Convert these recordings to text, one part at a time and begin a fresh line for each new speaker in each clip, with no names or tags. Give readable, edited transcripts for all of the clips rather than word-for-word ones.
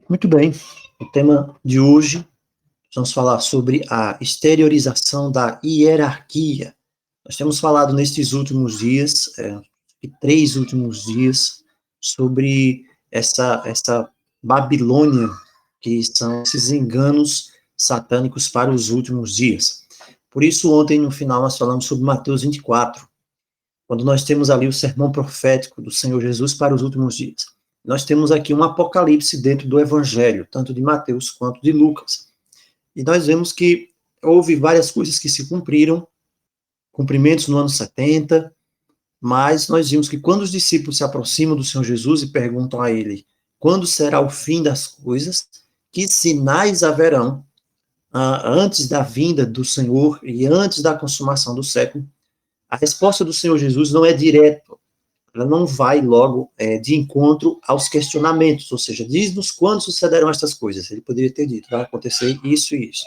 Muito bem, o tema de hoje, vamos falar sobre a exteriorização da hierarquia. Nós temos falado nestes últimos dias, 3 últimos dias, sobre essa Babilônia, que são esses enganos satânicos para os últimos dias. Por isso, ontem, no final, nós falamos sobre Mateus 24, quando nós temos ali o sermão profético do Senhor Jesus para os últimos dias. Nós temos aqui um apocalipse dentro do evangelho, tanto de Mateus quanto de Lucas. E nós vemos que houve várias coisas que se cumpriram, cumprimentos no ano 70, mas nós vimos que quando os discípulos se aproximam do Senhor Jesus e perguntam a ele quando será o fim das coisas, que sinais haverão antes da vinda do Senhor e antes da consumação do século, a resposta do Senhor Jesus não é direta, ela não vai logo de encontro aos questionamentos, ou seja, diz-nos quando sucederão estas coisas. Ele poderia ter dito, vai acontecer isso e isso.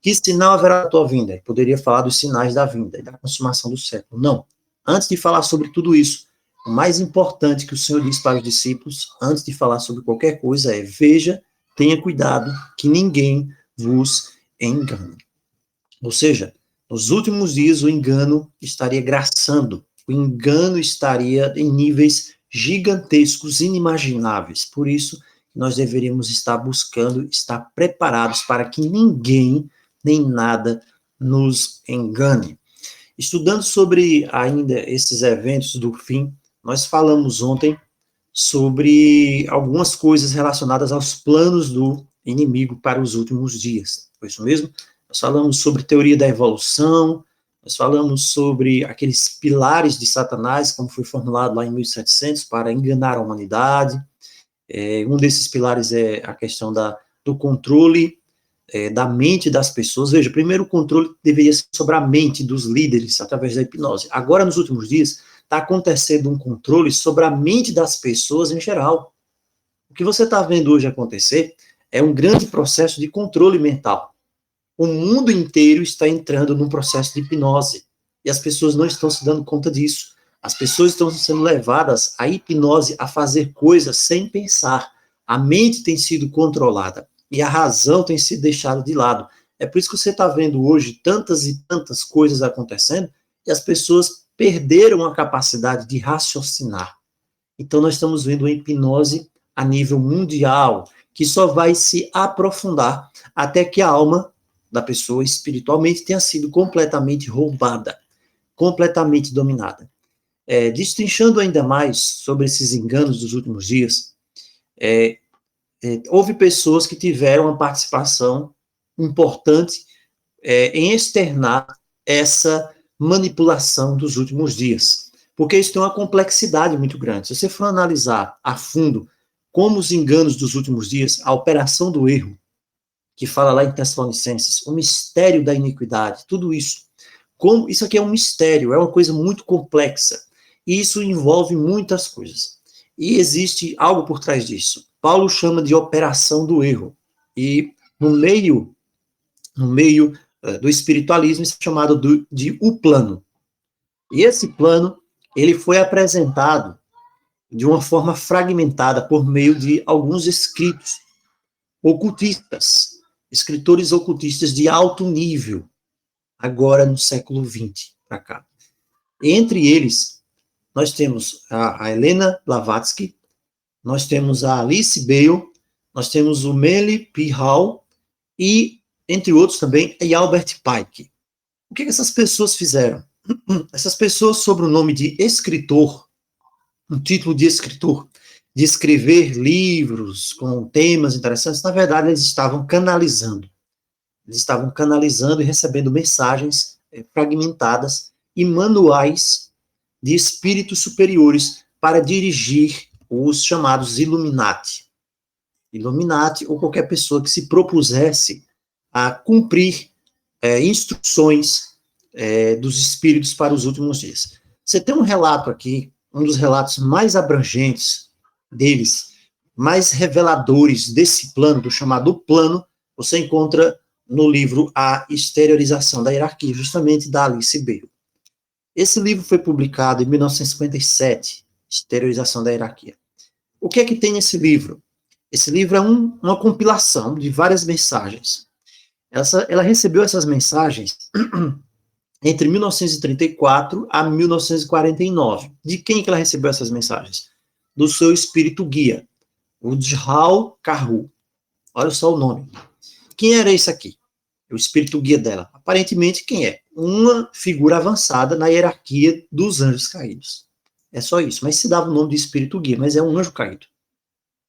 Que sinal haverá da tua vinda? Ele poderia falar dos sinais da vinda e da consumação do século. Não. Antes de falar sobre tudo isso, o mais importante que o Senhor diz para os discípulos, antes de falar sobre qualquer coisa, é: veja, tenha cuidado, que ninguém vos engane. Ou seja, nos últimos dias o engano estaria graçando, o engano estaria em níveis gigantescos, inimagináveis. Por isso, nós deveríamos estar buscando, estar preparados para que ninguém nem nada nos engane. Estudando sobre ainda esses eventos do fim, nós falamos ontem sobre algumas coisas relacionadas aos planos do inimigo para os últimos dias. Foi isso mesmo? Nós falamos sobre teoria da evolução, nós falamos sobre aqueles pilares de Satanás, como foi formulado lá em 1700, para enganar a humanidade. Um desses pilares é a questão do controle da mente das pessoas. Veja, primeiro o controle deveria ser sobre a mente dos líderes, através da hipnose. Agora, nos últimos dias, está acontecendo um controle sobre a mente das pessoas em geral. O que você está vendo hoje acontecer é um grande processo de controle mental. O mundo inteiro está entrando num processo de hipnose, e as pessoas não estão se dando conta disso. As pessoas estão sendo levadas à hipnose, a fazer coisas sem pensar. A mente tem sido controlada, e a razão tem sido deixada de lado. É por isso que você está vendo hoje tantas e tantas coisas acontecendo, e as pessoas perderam a capacidade de raciocinar. Então, nós estamos vendo uma hipnose a nível mundial, que só vai se aprofundar até que a alma da pessoa espiritualmente tenha sido completamente roubada, completamente dominada. Destrinchando ainda mais sobre esses enganos dos últimos dias, houve pessoas que tiveram uma participação importante em externar essa manipulação dos últimos dias, porque isso tem uma complexidade muito grande. Se você for analisar a fundo como os enganos dos últimos dias, a operação do erro, que fala lá em Tessalonicenses, o mistério da iniquidade, tudo isso. Como isso aqui é um mistério, é uma coisa muito complexa. E isso envolve muitas coisas. E existe algo por trás disso. Paulo chama de operação do erro. E no meio do espiritualismo, isso é chamado de o plano. E esse plano, ele foi apresentado de uma forma fragmentada por meio de alguns escritos ocultistas, escritores ocultistas de alto nível, agora no século XX para cá. Entre eles, nós temos a Helena Blavatsky, nós temos a Alice Bale, nós temos o Meli P. Hall e, entre outros também, a Albert Pike. O que essas pessoas fizeram? Essas pessoas, sob o nome de escritor, um título de escritor, de escrever livros com temas interessantes, na verdade, eles estavam canalizando. Eles estavam canalizando e recebendo mensagens fragmentadas e manuais de espíritos superiores para dirigir os chamados Illuminati. Illuminati, ou qualquer pessoa que se propusesse a cumprir instruções dos espíritos para os últimos dias. Você tem um relato aqui, um dos relatos mais abrangentes deles, mais reveladores desse plano, do chamado plano, você encontra no livro A Exteriorização da Hierarquia, justamente da Alice Bale. Esse livro foi publicado em 1957, Exteriorização da Hierarquia. O que é que tem nesse livro? Esse livro é uma compilação de várias mensagens. Ela recebeu essas mensagens entre 1934 a 1949. De quem que ela recebeu essas mensagens? Do seu espírito guia, o Djal Karhu. Olha só o nome. Quem era esse aqui? O espírito guia dela. Aparentemente, quem é? Uma figura avançada na hierarquia dos anjos caídos. É só isso. Mas se dava o nome de espírito guia, mas é um anjo caído.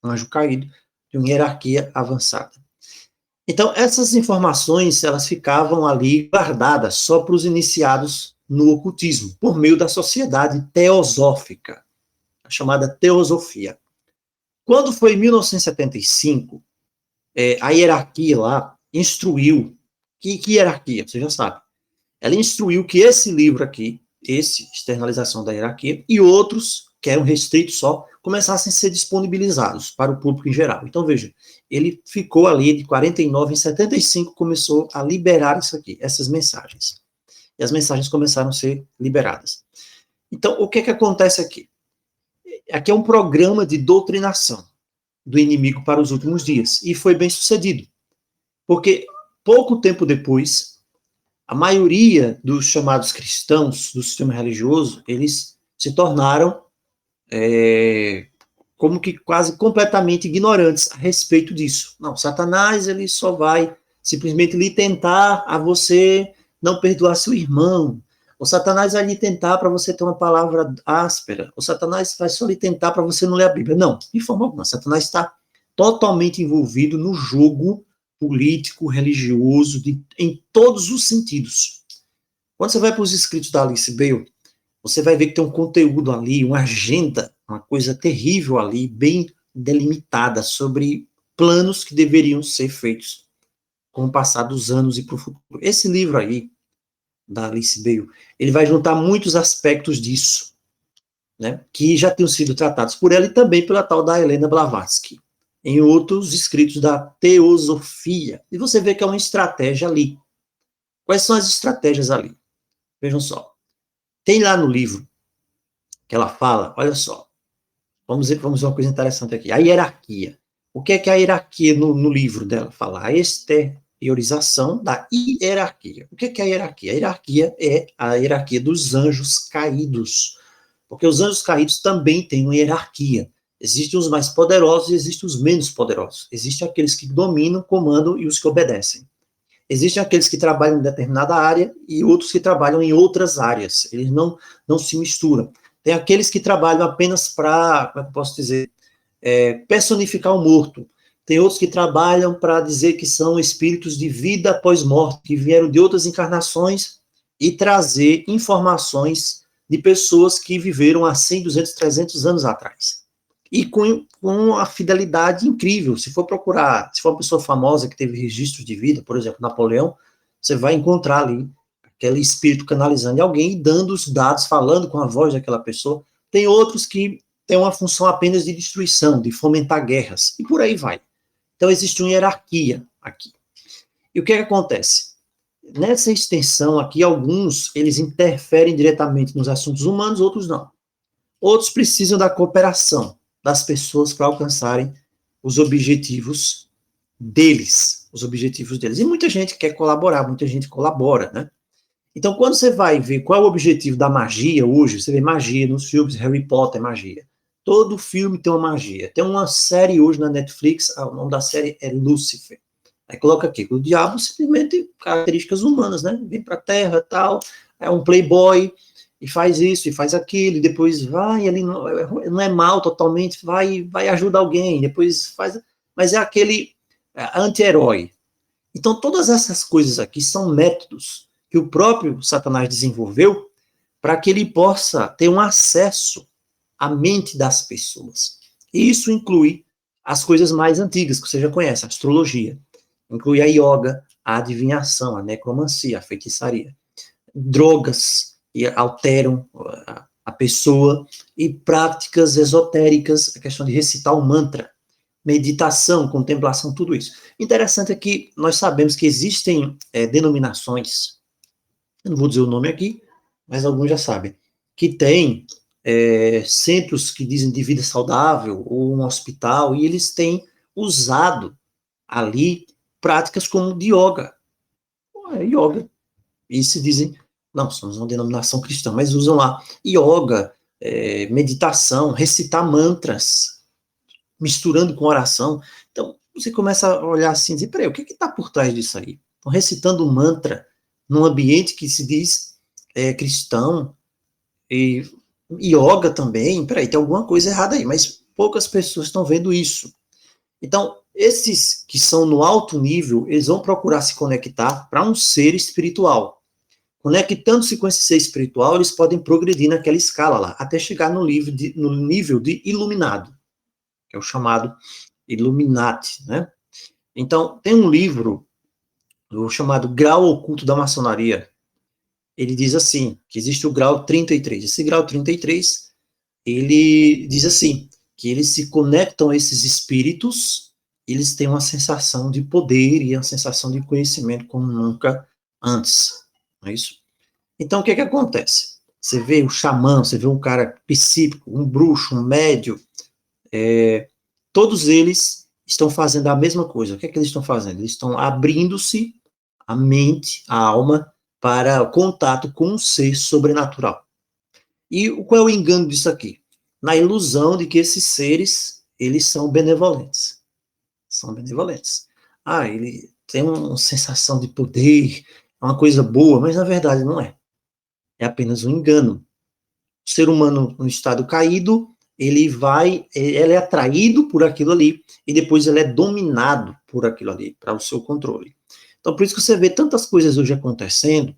Um anjo caído de uma hierarquia avançada. Então, essas informações, elas ficavam ali guardadas só para os iniciados no ocultismo, por meio da sociedade teosófica, a chamada teosofia. Quando foi em 1975, a hierarquia lá instruiu, que hierarquia? Você já sabe. Ela instruiu que esse livro aqui, esse, Externalização da Hierarquia, e outros, que eram restritos só, começassem a ser disponibilizados para o público em geral. Então, veja, ele ficou ali de 49, em 75 começou a liberar isso aqui, essas mensagens. E as mensagens começaram a ser liberadas. Então, o que acontece aqui? Aqui é um programa de doutrinação do inimigo para os últimos dias, e foi bem sucedido. Porque, pouco tempo depois, a maioria dos chamados cristãos do sistema religioso, eles se tornaram como que quase completamente ignorantes a respeito disso. Não, Satanás, ele só vai simplesmente lhe tentar a você não perdoar seu irmão. O Satanás vai lhe tentar para você ter uma palavra áspera. O Satanás vai só lhe tentar para você não ler a Bíblia. Não, de forma alguma. Satanás está totalmente envolvido no jogo político, religioso, em todos os sentidos. Quando você vai para os escritos da Alice Bale, você vai ver que tem um conteúdo ali, uma agenda, uma coisa terrível ali, bem delimitada, sobre planos que deveriam ser feitos com o passar dos anos e para o futuro. Esse livro aí, da Alice Bale, ele vai juntar muitos aspectos disso, né, que já tinham sido tratados por ela e também pela tal da Helena Blavatsky, em outros escritos da teosofia. E você vê que é uma estratégia ali. Quais são as estratégias ali? Vejam só. Tem lá no livro que ela fala, olha só, vamos ver uma coisa interessante aqui, a hierarquia. O que é a hierarquia no livro dela? Fala a exteriorização da hierarquia. O que é a hierarquia? A hierarquia é a hierarquia dos anjos caídos, porque os anjos caídos também têm uma hierarquia. Existem os mais poderosos e existem os menos poderosos. Existem aqueles que dominam, comandam e os que obedecem. Existem aqueles que trabalham em determinada área e outros que trabalham em outras áreas. Eles não se misturam. Tem aqueles que trabalham apenas para, como é que eu posso dizer, personificar o morto. Tem outros que trabalham para dizer que são espíritos de vida após morte, que vieram de outras encarnações e trazer informações de pessoas que viveram há 100, 200, 300 anos atrás. E com uma fidelidade incrível. Se for procurar, se for uma pessoa famosa que teve registros de vida, por exemplo, Napoleão, você vai encontrar ali aquele espírito canalizando alguém e dando os dados, falando com a voz daquela pessoa. Tem outros que têm uma função apenas de destruição, de fomentar guerras, e por aí vai. Então, existe uma hierarquia aqui. E o que acontece? Nessa extensão aqui, alguns, eles interferem diretamente nos assuntos humanos, outros não. Outros precisam da cooperação das pessoas para alcançarem os objetivos deles, E muita gente quer colaborar, muita gente colabora, né? Então, quando você vai ver qual é o objetivo da magia hoje, você vê magia nos filmes, Harry Potter é magia. Todo filme tem uma magia. Tem uma série hoje na Netflix, o nome da série é Lúcifer. Aí coloca aqui, o diabo simplesmente características humanas, né? Vem pra Terra, tal, é um playboy, e faz isso, e faz aquilo, e depois vai, ele não é mal totalmente, vai ajudar alguém, depois faz, mas é aquele anti-herói. Então, todas essas coisas aqui são métodos que o próprio Satanás desenvolveu para que ele possa ter um acesso à mente das pessoas. E isso inclui as coisas mais antigas que você já conhece, a astrologia, inclui a yoga, a adivinhação, a necromancia, a feitiçaria, drogas que alteram a pessoa e práticas esotéricas, a questão de recitar um mantra, meditação, contemplação, tudo isso. Interessante é que nós sabemos que existem denominações, eu não vou dizer o nome aqui, mas alguns já sabem, que tem centros que dizem de vida saudável, ou um hospital, e eles têm usado ali práticas como de yoga. Yoga. E se dizem, não, somos uma denominação cristã, mas usam lá yoga, meditação, recitar mantras, misturando com oração. Então, você começa a olhar assim e dizer, peraí, o que está por trás disso aí? Estão recitando um mantra num ambiente que se diz cristão, e yoga também, peraí, tem alguma coisa errada aí, mas poucas pessoas estão vendo isso. Então, esses que são no alto nível, eles vão procurar se conectar para um ser espiritual. Conectando-se com esse ser espiritual, eles podem progredir naquela escala lá, até chegar no nível de iluminado, que é o chamado Illuminati, né? Então, tem um livro, o chamado Grau Oculto da Maçonaria. Ele diz assim, que existe o grau 33. Esse grau 33, ele diz assim, que eles se conectam a esses espíritos, eles têm uma sensação de poder e uma sensação de conhecimento como nunca antes. Não é isso? Então, o que acontece? Você vê o xamã, você vê um cara psíquico, um bruxo, um médio, todos eles estão fazendo a mesma coisa. O que eles estão fazendo? Eles estão abrindo-se a mente, a alma, para o contato com um ser sobrenatural. E qual é o engano disso aqui? Na ilusão de que esses seres, eles são benevolentes. São benevolentes. Ele tem uma sensação de poder, é uma coisa boa, mas na verdade não é. É apenas um engano. O ser humano no estado caído, ele é atraído por aquilo ali, e depois ele é dominado por aquilo ali, para o seu controle. Então, por isso que você vê tantas coisas hoje acontecendo,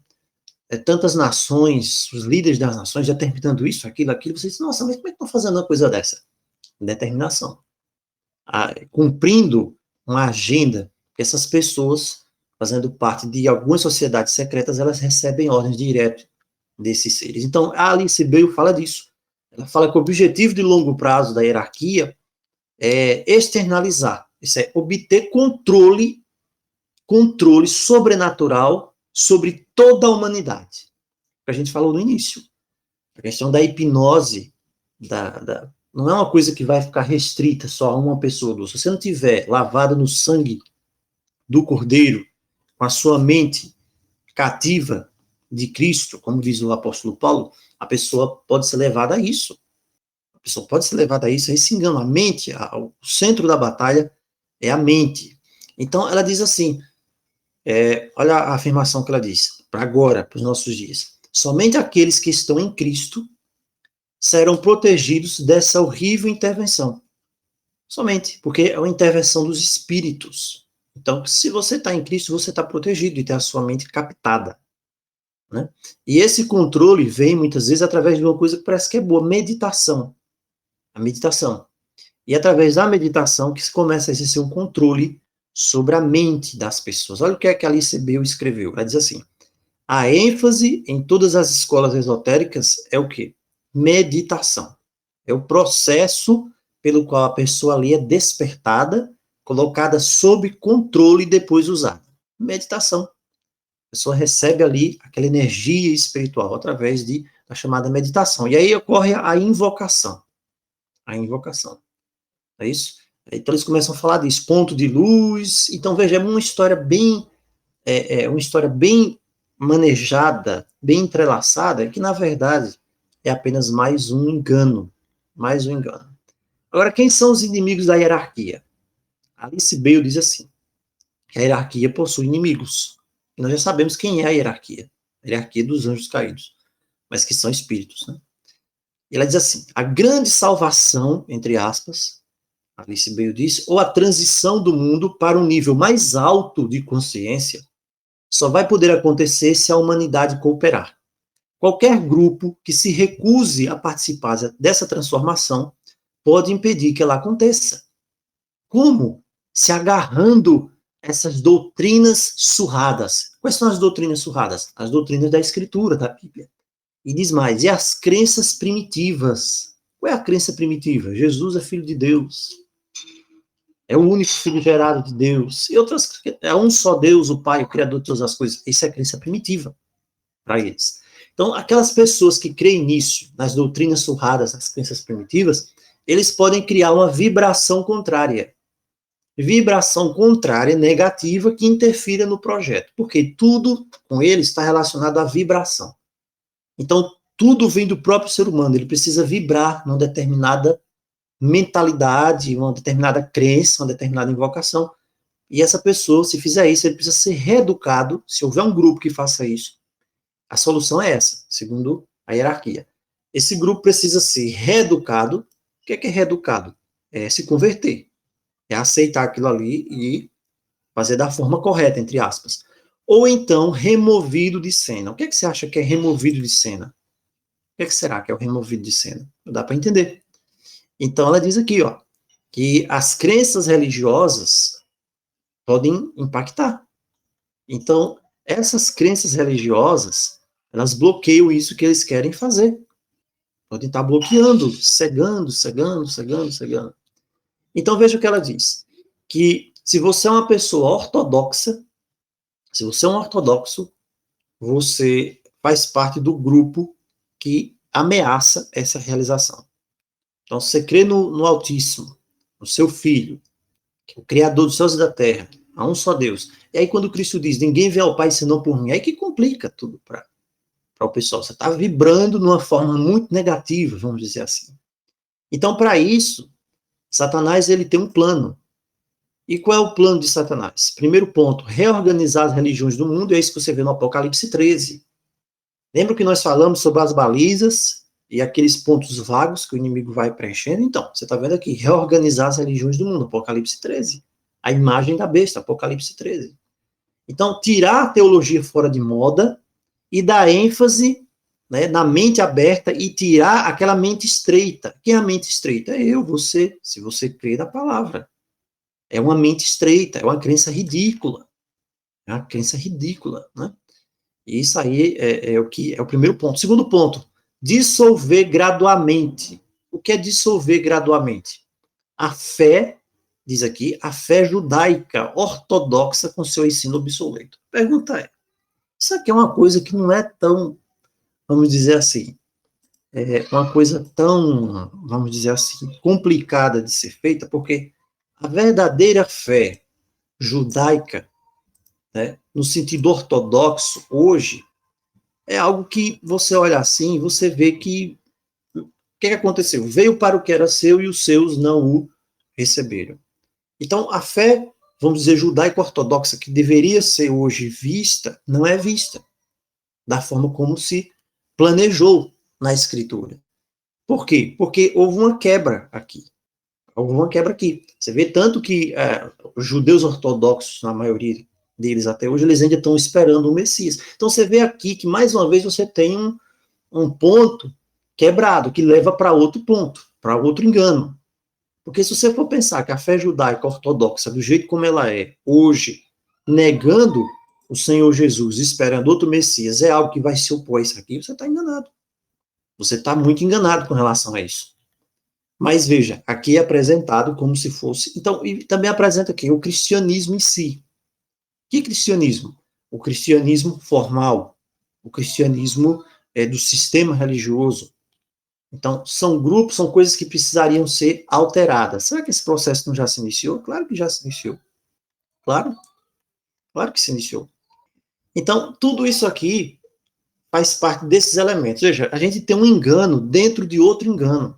tantas nações, os líderes das nações já terminando isso, aquilo, você diz, nossa, mas como é que estão fazendo uma coisa dessa? Determinação. Cumprindo uma agenda, que essas pessoas, fazendo parte de algumas sociedades secretas, elas recebem ordens direto desses seres. Então, a Alice Bale fala disso. Ela fala que o objetivo de longo prazo da hierarquia é externalizar, isso é, obter controle sobrenatural sobre toda a humanidade. Que a gente falou no início. A questão da hipnose, não é uma coisa que vai ficar restrita só a uma pessoa. Se você não tiver lavado no sangue do Cordeiro, com a sua mente cativa de Cristo, como diz o apóstolo Paulo, a pessoa pode ser levada a isso. A pessoa pode ser levada a isso, a esse engano. A mente, o centro da batalha é a mente. Então, ela diz assim, olha a afirmação que ela diz, para agora, para os nossos dias. Somente aqueles que estão em Cristo serão protegidos dessa horrível intervenção. Somente, porque é uma intervenção dos espíritos. Então, se você está em Cristo, você está protegido e tem a sua mente captada. Né? E esse controle vem, muitas vezes, através de uma coisa que parece que é boa, meditação. A meditação. E através da meditação que se começa a exercer um controle sobre a mente das pessoas. Olha o que é que a Alice Bale escreveu. Ela diz assim, a ênfase em todas as escolas esotéricas é o quê? Meditação. É o processo pelo qual a pessoa ali é despertada, colocada sob controle e depois usada. Meditação. A pessoa recebe ali aquela energia espiritual através da chamada meditação. E aí ocorre a invocação. A invocação. É isso? Então eles começam a falar disso, ponto de luz. Então, veja, é uma história bem manejada, bem entrelaçada, que na verdade é apenas mais um engano. Mais um engano. Agora, quem são os inimigos da hierarquia? Alice Bale diz assim, que a hierarquia possui inimigos. E nós já sabemos quem é a hierarquia dos anjos caídos, mas que são espíritos. Né? E ela diz assim, a grande salvação, entre aspas, Alice Bale diz, ou a transição do mundo para um nível mais alto de consciência, só vai poder acontecer se a humanidade cooperar. Qualquer grupo que se recuse a participar dessa transformação pode impedir que ela aconteça. Como? Se agarrando essas doutrinas surradas. Quais são as doutrinas surradas? As doutrinas da Escritura, da Bíblia. E diz mais, e as crenças primitivas. Qual é a crença primitiva? Jesus é filho de Deus. É o único filho gerado de Deus. E outras, é um só Deus, o Pai, o Criador de todas as coisas. Isso é a crença primitiva para eles. Então, aquelas pessoas que creem nisso, nas doutrinas surradas, nas crenças primitivas, eles podem criar uma vibração contrária. vibração contrária, negativa, que interfira no projeto, porque tudo com ele está relacionado à vibração. Então, tudo vem do próprio ser humano, ele precisa vibrar numa determinada mentalidade, uma determinada crença, uma determinada invocação, e essa pessoa, se fizer isso, ele precisa ser reeducado. Se houver um grupo que faça isso, a solução é essa, segundo a hierarquia. Esse grupo precisa ser reeducado. O que é reeducado? É se converter, é aceitar aquilo ali e fazer da forma correta, entre aspas. Ou então, removido de cena. O que é que você acha que é removido de cena? O que é que será que é o removido de cena? Não dá para entender. Então, ela diz aqui, ó, que as crenças religiosas podem impactar. Então, essas crenças religiosas, elas bloqueiam isso que eles querem fazer. Podem estar bloqueando, cegando, cegando, cegando, cegando. Então, veja o que ela diz. Que se você é uma pessoa ortodoxa, se você é um ortodoxo, você faz parte do grupo que ameaça essa realização. Então, se você crê no Altíssimo, no seu Filho, que é o Criador dos céus e da terra, há um só Deus. E aí, quando Cristo diz, ninguém vê ao Pai senão por mim, aí que complica tudo para o pessoal. Você está vibrando de uma forma muito negativa, vamos dizer assim. Então, para isso, Satanás ele tem um plano. E qual é o plano de Satanás? Primeiro ponto, reorganizar as religiões do mundo, é isso que você vê no Apocalipse 13. Lembra que nós falamos sobre as balizas e aqueles pontos vagos que o inimigo vai preenchendo? Então, você está vendo aqui, reorganizar as religiões do mundo, Apocalipse 13. A imagem da besta, Apocalipse 13. Então, tirar a teologia fora de moda e dar ênfase, né, na mente aberta e tirar aquela mente estreita. Quem é a mente estreita? É eu, você, se você crê na palavra. É uma mente estreita, é uma crença ridícula. É uma crença ridícula, né? Isso aí é o que é o primeiro ponto. Segundo ponto, dissolver gradualmente. O que é dissolver gradualmente? A fé, diz aqui, a fé judaica ortodoxa com seu ensino obsoleto. Pergunta é, isso aqui é uma coisa que não é tão, vamos dizer assim, é uma coisa tão, vamos dizer assim, complicada de ser feita, porque a verdadeira fé judaica, né, no sentido ortodoxo, hoje, é algo que você olha assim, você vê que o que aconteceu? Veio para o que era seu e os seus não o receberam. Então, a fé, vamos dizer, judaico-ortodoxa, que deveria ser hoje vista, não é vista da forma como se planejou na Escritura. Por quê? Porque houve uma quebra aqui. Houve uma quebra aqui. Você vê tanto que os judeus ortodoxos, na maioria deles até hoje, eles ainda estão esperando o Messias. Então você vê aqui que, mais uma vez, você tem um ponto quebrado, que leva para outro ponto, para outro engano. Porque se você for pensar que a fé judaica ortodoxa, do jeito como ela é hoje, negando o Senhor Jesus, esperando outro Messias, é algo que vai se opor a isso aqui, você está enganado. Você está muito enganado com relação a isso. Mas veja, aqui é apresentado como se fosse. Então, e também apresenta aqui o cristianismo em si. Que cristianismo? O cristianismo formal, o cristianismo do sistema religioso. Então, são grupos, são coisas que precisariam ser alteradas. Será que esse processo não já se iniciou? Claro que já se iniciou. Claro, claro que se iniciou. Então, tudo isso aqui faz parte desses elementos. Veja, a gente tem um engano dentro de outro engano.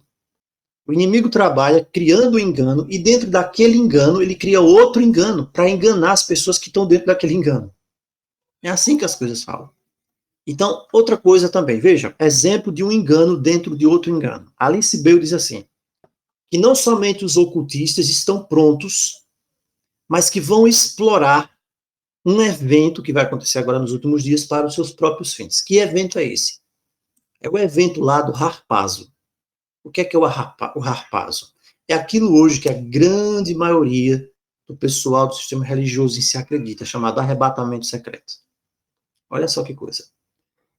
O inimigo trabalha criando um engano e dentro daquele engano ele cria outro engano para enganar as pessoas que estão dentro daquele engano. É assim que as coisas falam. Então, outra coisa também, veja, exemplo de um engano dentro de outro engano. Alice Bale diz assim, que não somente os ocultistas estão prontos, mas que vão explorar um evento que vai acontecer agora nos últimos dias para os seus próprios fins. Que evento é esse? É o evento lá do Harpazo. O que é o Harpazo? É aquilo hoje que a grande maioria do pessoal do sistema religioso em si acredita, chamado arrebatamento secreto. Olha só que coisa.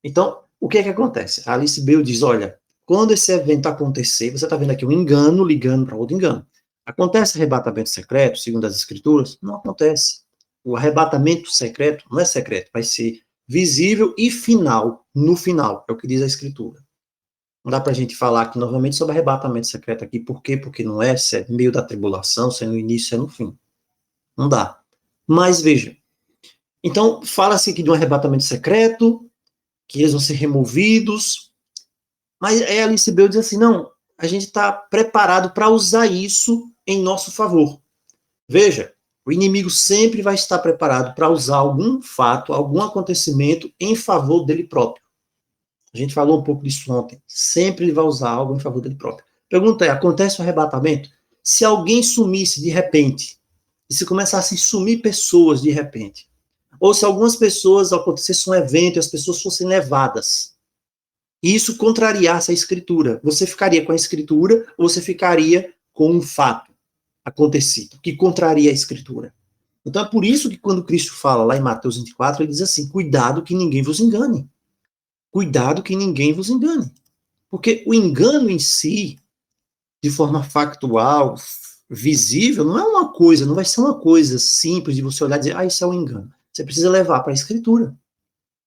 Então, o que acontece? A Alice Bale diz, olha, quando esse evento acontecer, você está vendo aqui um engano ligando para outro engano. Acontece arrebatamento secreto, segundo as escrituras? Não acontece. O arrebatamento secreto não é secreto, vai ser visível e final, no final, é o que diz a escritura. Não dá para a gente falar aqui novamente sobre arrebatamento secreto aqui, por quê? Porque não é, se é no meio da tribulação, se é no início, se é no fim. Não dá. Mas veja, então fala-se aqui de um arrebatamento secreto, que eles vão ser removidos, mas aí Alice Bell diz assim, não, a gente está preparado para usar isso em nosso favor. Veja, o inimigo sempre vai estar preparado para usar algum fato, algum acontecimento em favor dele próprio. A gente falou um pouco disso ontem. Sempre ele vai usar algo em favor dele próprio. Pergunta é, acontece o arrebatamento? Se alguém sumisse de repente, e se começassem a sumir pessoas de repente, ou se algumas pessoas, acontecesse um evento e as pessoas fossem levadas, e isso contrariasse a escritura, você ficaria com a escritura ou você ficaria com um fato acontecido, que contraria a escritura? Então é por isso que quando Cristo fala lá em Mateus 24, ele diz assim, cuidado que ninguém vos engane. Cuidado que ninguém vos engane. Porque o engano em si, de forma factual, visível, não é uma coisa, não vai ser uma coisa simples de você olhar e dizer, ah, isso é um engano. Você precisa levar para a escritura.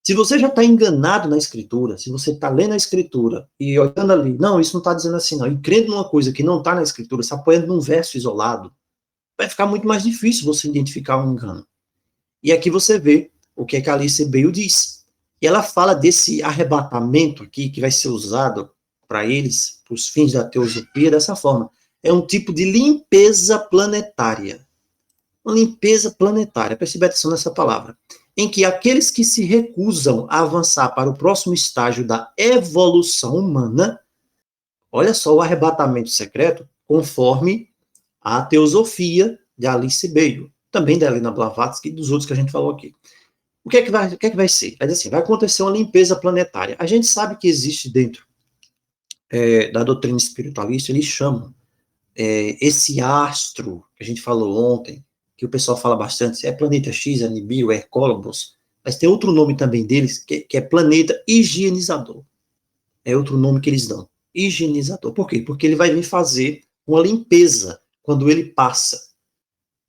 Se você já está enganado na escritura, se você está lendo a escritura e olhando ali, não, isso não está dizendo assim, não, e crendo numa coisa que não está na escritura, se apoiando num verso isolado, vai ficar muito mais difícil você identificar um engano. E aqui você vê o que a Alice Bale diz. E ela fala desse arrebatamento aqui, que vai ser usado para eles, para os fins da teosofia, dessa forma. É um tipo de limpeza planetária. Uma limpeza planetária, preste atenção nessa palavra. Em que aqueles que se recusam a avançar para o próximo estágio da evolução humana, olha só o arrebatamento secreto, conforme a teosofia de Alice Bale, também da Helena Blavatsky e dos outros que a gente falou aqui. O que é que vai ser? Vai dizer assim, vai acontecer uma limpeza planetária. A gente sabe que existe dentro da doutrina espiritualista, eles chamam esse astro que a gente falou ontem, que o pessoal fala bastante, é planeta X, é Nibiru, é Cosmos, mas tem outro nome também deles, que é planeta higienizador. É outro nome que eles dão, higienizador. Por quê? Porque ele vai vir fazer uma limpeza quando ele passa.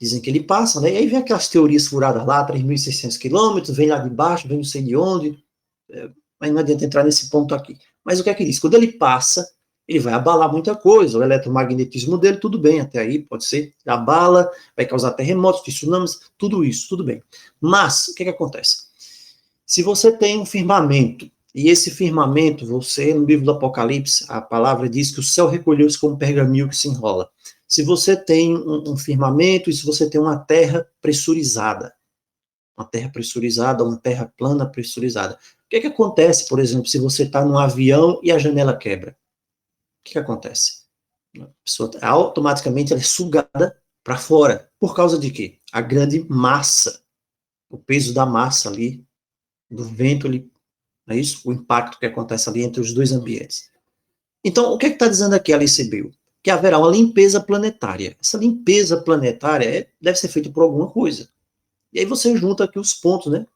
Dizem que ele passa, né? E aí vem aquelas teorias furadas lá, 3.600 quilômetros, vem lá de baixo, vem não sei de onde, mas não adianta entrar nesse ponto aqui. Mas o que é que diz? Quando ele passa, ele vai abalar muita coisa, o eletromagnetismo dele, tudo bem, até aí pode ser, abala, vai causar terremotos, tsunamis, tudo isso, tudo bem. Mas, o que é que acontece? Se você tem um firmamento, e esse firmamento, você, no livro do Apocalipse, a palavra diz que o céu recolheu-se como pergaminho que se enrola. Se você tem um firmamento, e se você tem uma terra pressurizada, uma terra plana pressurizada. O que é que acontece, por exemplo, se você está num avião e a janela quebra? O que acontece? A pessoa automaticamente ela é sugada para fora. Por causa de quê? A grande massa, o peso da massa ali, do vento ali, não é isso? O impacto que acontece ali entre os dois ambientes. Então, o que está dizendo aqui Alice Bale? Que haverá uma limpeza planetária. Essa limpeza planetária deve ser feita por alguma coisa. E aí você junta aqui os pontos, né?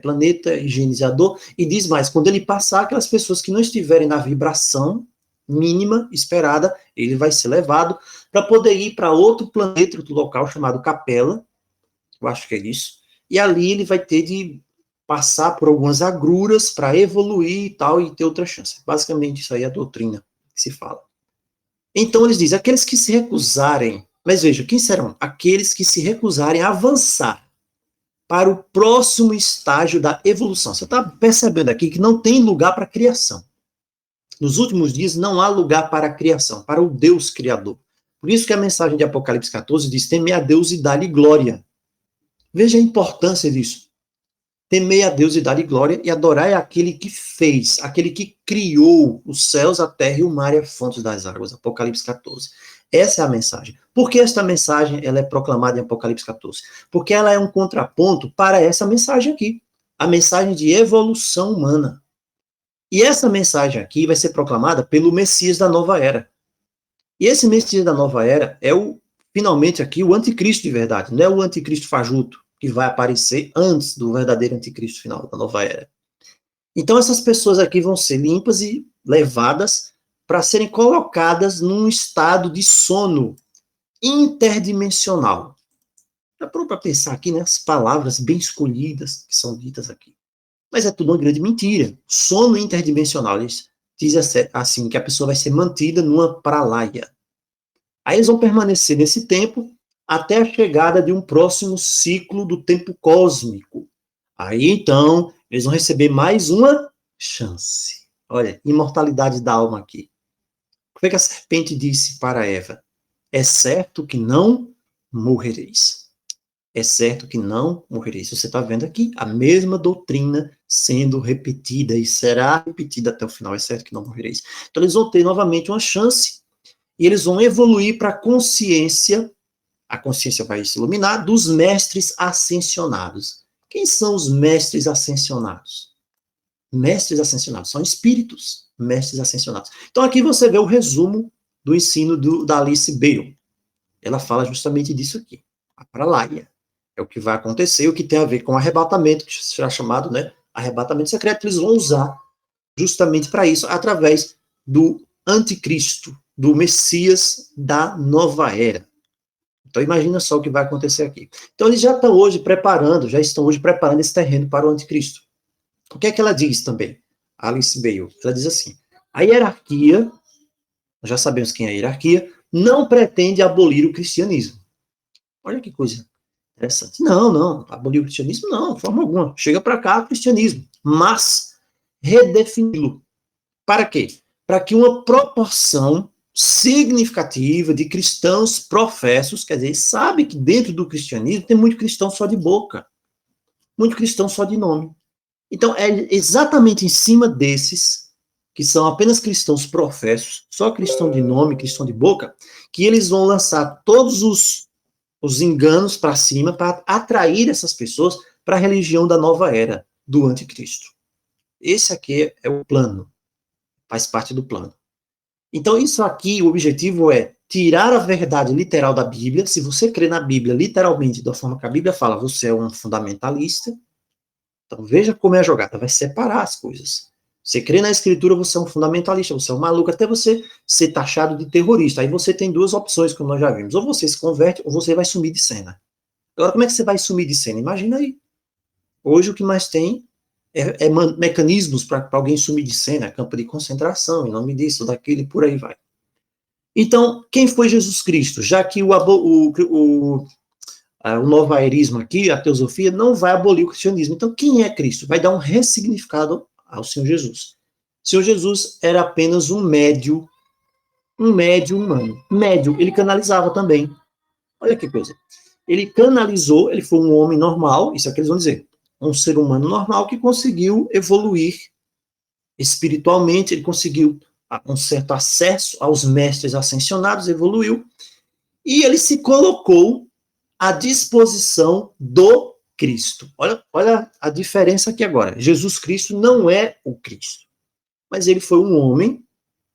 Planeta higienizador, e diz mais, quando ele passar, aquelas pessoas que não estiverem na vibração mínima esperada, ele vai ser levado para poder ir para outro planeta, outro local chamado Capela, eu acho que é isso, e ali ele vai ter de passar por algumas agruras para evoluir e tal, e ter outra chance. Basicamente, isso aí é a doutrina que se fala. Então, eles dizem, aqueles que se recusarem, mas veja, quem serão? Aqueles que se recusarem a avançar para o próximo estágio da evolução. Você está percebendo aqui que não tem lugar para a criação. Nos últimos dias não há lugar para a criação, para o Deus Criador. Por isso que a mensagem de Apocalipse 14 diz, temei a Deus e dá-lhe glória. Veja a importância disso. Temei a Deus e dá-lhe glória, e adorai aquele que fez, aquele que criou os céus, a terra e o mar e a fonte das águas. Apocalipse 14. Essa é a mensagem. Por que esta mensagem ela é proclamada em Apocalipse 14? Porque ela é um contraponto para essa mensagem aqui, a mensagem de evolução humana. E essa mensagem aqui vai ser proclamada pelo Messias da nova era. E esse Messias da nova era é finalmente aqui, o anticristo de verdade, não é o anticristo fajuto, que vai aparecer antes do verdadeiro anticristo final da nova era. Então essas pessoas aqui vão ser limpas e levadas para serem colocadas num estado de sono interdimensional. Já parou para pensar aqui, né, as palavras bem escolhidas que são ditas aqui. Mas é tudo uma grande mentira. Sono interdimensional, eles dizem assim, que a pessoa vai ser mantida numa pralaya. Aí eles vão permanecer nesse tempo até a chegada de um próximo ciclo do tempo cósmico. Aí, então, eles vão receber mais uma chance. Olha, imortalidade da alma aqui. O que a serpente disse para Eva? É certo que não morrereis. É certo que não morrereis. Você está vendo aqui a mesma doutrina sendo repetida e será repetida até o final. É certo que não morrereis. Então, eles vão ter novamente uma chance e eles vão evoluir para a consciência vai se iluminar, dos mestres ascensionados. Quem são os mestres ascensionados? Mestres ascensionados são espíritos, mestres ascensionados. Então, aqui você vê o resumo do ensino da Alice Bale. Ela fala justamente disso aqui, a pralaia. É o que vai acontecer, o que tem a ver com arrebatamento, que será chamado, né, arrebatamento secreto. Eles vão usar justamente para isso, através do anticristo, do Messias da nova era. Então, imagina só o que vai acontecer aqui. Então, eles já estão hoje preparando esse terreno para o anticristo. O que é que ela diz também? Alice Bale. Ela diz assim, a hierarquia, nós já sabemos quem é a hierarquia, não pretende abolir o cristianismo. Olha que coisa interessante. Não, abolir o cristianismo não, de forma alguma. Chega para cá o cristianismo, mas redefini-lo. Para quê? Para que uma proporção significativa de cristãos professos, quer dizer, sabe que dentro do cristianismo tem muito cristão só de boca, muito cristão só de nome. Então, é exatamente em cima desses, que são apenas cristãos professos, só cristão de nome, cristão de boca, que eles vão lançar todos os enganos para cima para atrair essas pessoas para a religião da nova era, do anticristo. Esse aqui é o plano, faz parte do plano. Então, isso aqui, o objetivo é tirar a verdade literal da Bíblia. Se você crê na Bíblia literalmente, da forma que a Bíblia fala, você é um fundamentalista. Então, veja como é a jogada, vai separar as coisas. Você crê na Escritura, você é um fundamentalista, você é um maluco, até você ser taxado de terrorista. Aí você tem duas opções, como nós já vimos. Ou você se converte, ou você vai sumir de cena. Agora, como é que você vai sumir de cena? Imagina aí. Hoje, o que mais tem é mecanismos para alguém sumir de cena, campo de concentração, em nome disso, daquilo e por aí vai. Então, quem foi Jesus Cristo? Já que o novaerismo aqui, a teosofia, não vai abolir o cristianismo. Então, quem é Cristo? Vai dar um ressignificado ao Senhor Jesus. O Senhor Jesus era apenas um médio humano. Médio, ele canalizava também. Olha que coisa. Ele canalizou, ele foi um homem normal, isso é o que eles vão dizer, um ser humano normal que conseguiu evoluir espiritualmente, ele conseguiu um certo acesso aos mestres ascensionados, evoluiu, e ele se colocou à disposição do Cristo. Olha a diferença aqui agora. Jesus Cristo não é o Cristo, mas ele foi um homem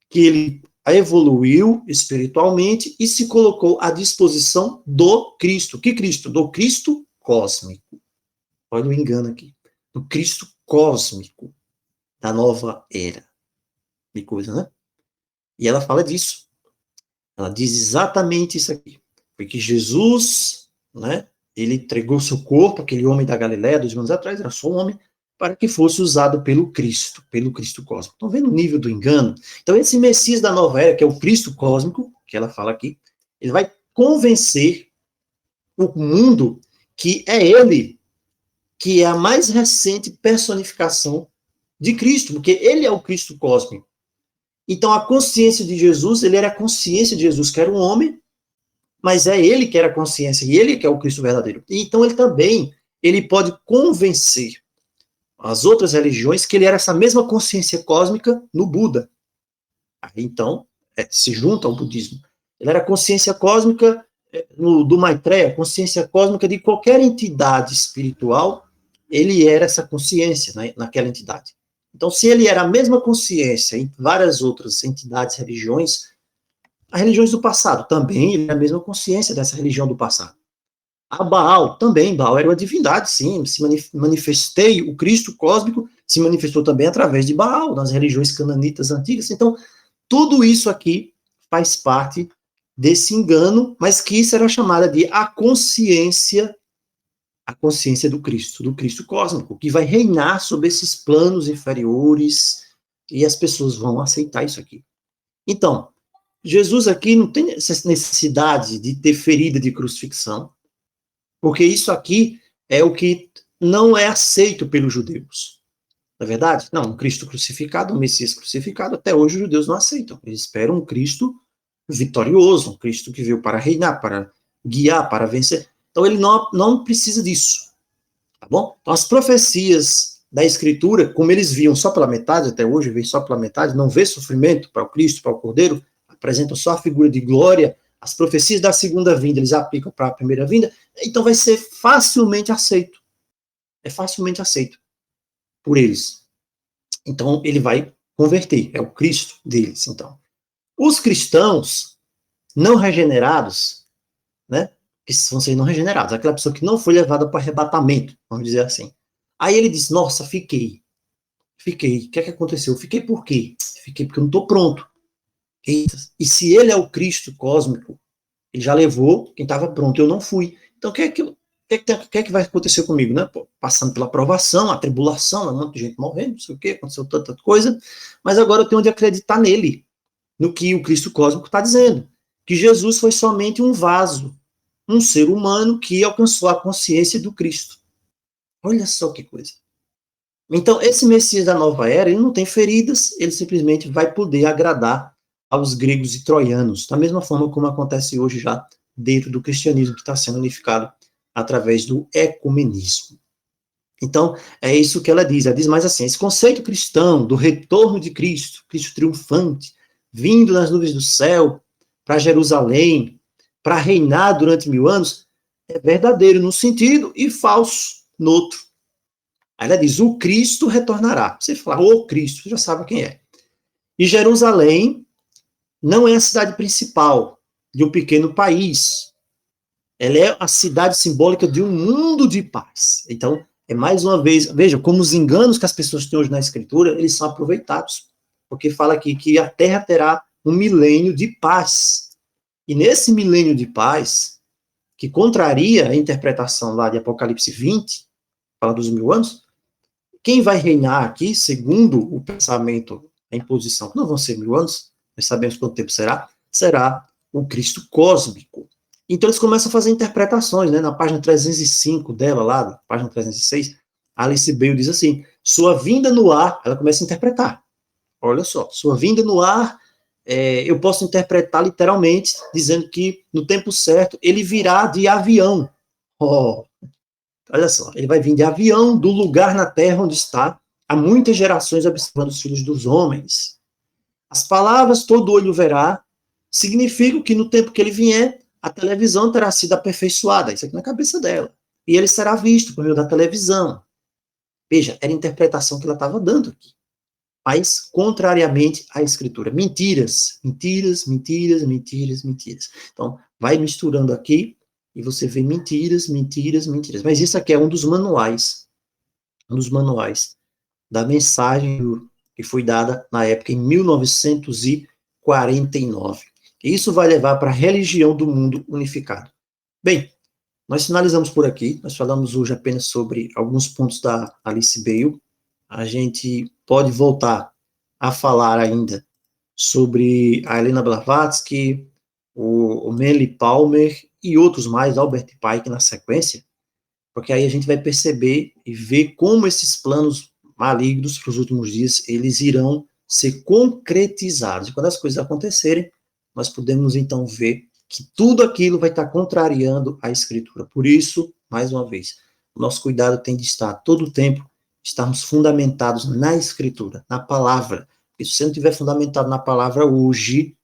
que ele evoluiu espiritualmente e se colocou à disposição do Cristo. Que Cristo? Do Cristo cósmico. Olha o engano aqui. Do Cristo cósmico, da nova era. Que coisa, né? E ela fala disso. Ela diz exatamente isso aqui. Porque Jesus, né, ele entregou seu corpo, aquele homem da Galileia, 2 anos atrás, era só um homem, para que fosse usado pelo Cristo cósmico. Estão vendo o nível do engano? Então, esse Messias da nova era, que é o Cristo cósmico, que ela fala aqui, ele vai convencer o mundo que é ele, que é a mais recente personificação de Cristo, porque ele é o Cristo cósmico. Então, a consciência de Jesus, ele era a consciência de Jesus, que era um homem, mas é ele que era a consciência, e ele que é o Cristo verdadeiro. E então, ele pode convencer as outras religiões que ele era essa mesma consciência cósmica no Buda. Aí, então, se junta ao budismo. Ele era a consciência cósmica do Maitreya, consciência cósmica de qualquer entidade espiritual, ele era essa consciência, né, naquela entidade. Então, se ele era a mesma consciência em várias outras entidades, religiões, as religiões do passado também, ele era a mesma consciência dessa religião do passado. A Baal também, Baal era uma divindade, sim, se manifestei, o Cristo cósmico se manifestou também através de Baal, nas religiões cananitas antigas. Então, tudo isso aqui faz parte desse engano, mas que isso era chamada de a consciência do Cristo cósmico, que vai reinar sobre esses planos inferiores, e as pessoas vão aceitar isso aqui. Então, Jesus aqui não tem essa necessidade de ter ferida de crucifixão, porque isso aqui é o que não é aceito pelos judeus. Não é verdade? Não, um Cristo crucificado, um Messias crucificado, até hoje os judeus não aceitam. Eles esperam um Cristo vitorioso, um Cristo que veio para reinar, para guiar, para vencer. Então ele não precisa disso. Tá bom? Então as profecias da Escritura, como eles viam só pela metade, até hoje veem só pela metade, não vê sofrimento para o Cristo, para o Cordeiro, apresentam só a figura de glória, as profecias da segunda vinda eles aplicam para a primeira vinda, então vai ser facilmente aceito. É facilmente aceito por eles. Então ele vai converter, é o Cristo deles, então. Os cristãos não regenerados, né, que vão ser não regenerados, aquela pessoa que não foi levada para o arrebatamento, vamos dizer assim. Aí ele diz, nossa, fiquei. O que é que aconteceu? Fiquei por quê? Fiquei porque eu não estou pronto. E se ele é o Cristo cósmico, ele já levou quem estava pronto, eu não fui. Então, o que é que vai acontecer comigo, né? Pô, passando pela provação, a tribulação, um monte de gente morrendo, não sei o quê, aconteceu tanta coisa, mas agora eu tenho de acreditar nele, no que o Cristo cósmico está dizendo, que Jesus foi somente um vaso, um ser humano que alcançou a consciência do Cristo. Olha só que coisa. Então, esse Messias da nova era, ele não tem feridas, ele simplesmente vai poder agradar aos gregos e troianos, da mesma forma como acontece hoje já dentro do cristianismo, que está sendo unificado através do ecumenismo. Então, é isso que ela diz mais assim, esse conceito cristão do retorno de Cristo, Cristo triunfante, vindo nas nuvens do céu, para Jerusalém, para reinar durante 1000 anos, é verdadeiro num sentido e falso no outro. Aí ela diz, o Cristo retornará. Você fala, o Cristo, você já sabe quem é. E Jerusalém não é a cidade principal de um pequeno país. Ela é a cidade simbólica de um mundo de paz. Então, é mais uma vez, veja, como os enganos que as pessoas têm hoje na Escritura, eles são aproveitados. Porque fala aqui que a terra terá um milênio de paz. E nesse milênio de paz, que contraria a interpretação lá de Apocalipse 20, fala dos 1000 anos, quem vai reinar aqui, segundo o pensamento, a imposição, que não vão ser 1000 anos, nós sabemos quanto tempo será o Cristo cósmico. Então eles começam a fazer interpretações, né? Na página 305 dela, lá, página 306, Alice Bale diz assim, sua vinda no ar, ela começa a interpretar. Olha só, sua vinda no ar, eu posso interpretar literalmente, dizendo que no tempo certo ele virá de avião. Oh, olha só, ele vai vir de avião do lugar na terra onde está, há muitas gerações observando os filhos dos homens. As palavras todo olho verá significam que no tempo que ele vier, a televisão terá sido aperfeiçoada, isso aqui na cabeça dela. E ele será visto por meio da televisão. Veja, era a interpretação que ela estava dando aqui. Mas, contrariamente à Escritura. Mentiras, mentiras, mentiras, mentiras, mentiras. Então, vai misturando aqui, e você vê mentiras, mentiras, mentiras. Mas isso aqui é um dos manuais da mensagem que foi dada na época, em 1949. E isso vai levar para a religião do mundo unificado. Bem, nós finalizamos por aqui. Nós falamos hoje apenas sobre alguns pontos da Alice Bale. A gente pode voltar a falar ainda sobre a Helena Blavatsky, o Manly Palmer e outros mais, Albert Pike na sequência, porque aí a gente vai perceber e ver como esses planos malignos para os últimos dias, eles irão ser concretizados. E quando as coisas acontecerem, nós podemos então ver que tudo aquilo vai estar contrariando a Escritura. Por isso, mais uma vez, o nosso cuidado tem de estar todo o tempo, estarmos fundamentados na Escritura, na palavra. E se você não estiver fundamentado na palavra hoje,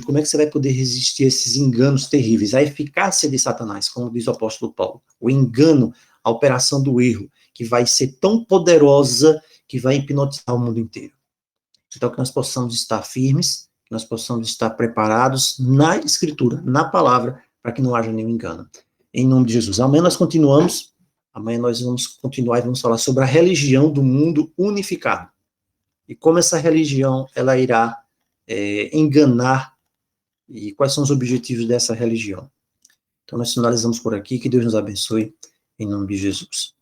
como é que você vai poder resistir a esses enganos terríveis? A eficácia de Satanás, como diz o apóstolo Paulo, o engano, a operação do erro, que vai ser tão poderosa que vai hipnotizar o mundo inteiro. Então, que nós possamos estar firmes, que nós possamos estar preparados na Escritura, na palavra, para que não haja nenhum engano. Em nome de Jesus. Amanhã nós continuamos. Amanhã nós vamos continuar e vamos falar sobre a religião do mundo unificado. E como essa religião, ela irá enganar, e quais são os objetivos dessa religião. Então, nós finalizamos por aqui. Que Deus nos abençoe, em nome de Jesus.